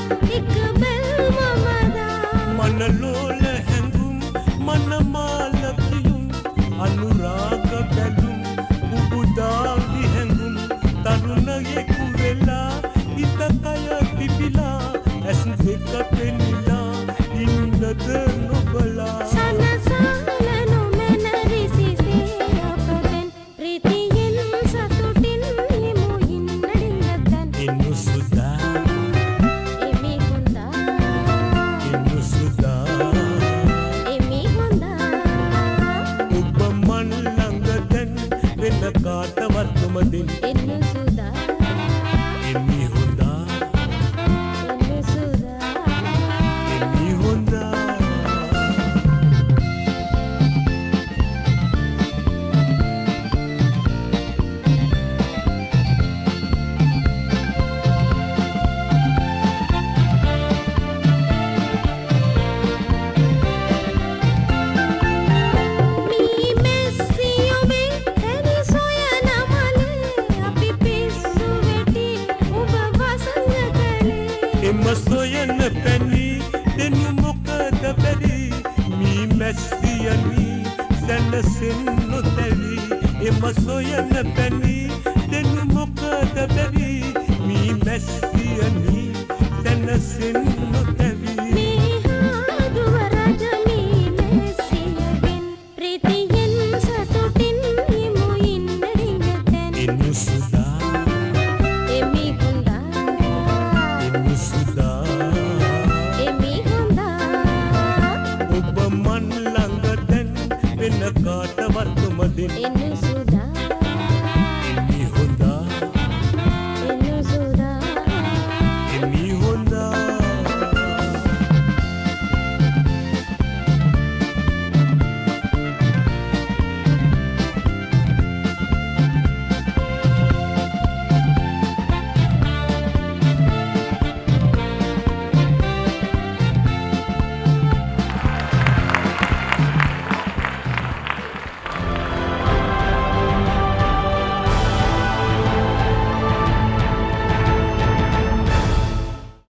එක බැල්මමදා මනලෝල හැඟුම් මනමාල කියුම් අනුරාග බැලුම් උබුදා විහැඟුම් තරුණයෙකු වෙලා හිත කය තිබිලා ඇස් දෙක පෙනිලා ඉන්නද නොබලා සොයන පැණි දෙනු මොකද බැරි මී මැස්සියනි සැනසෙන් නොතැවි එම සොයන පැණි දෙනු මොකද බැරි මී මැස්සියනි සැනසෙන් නොතැවි in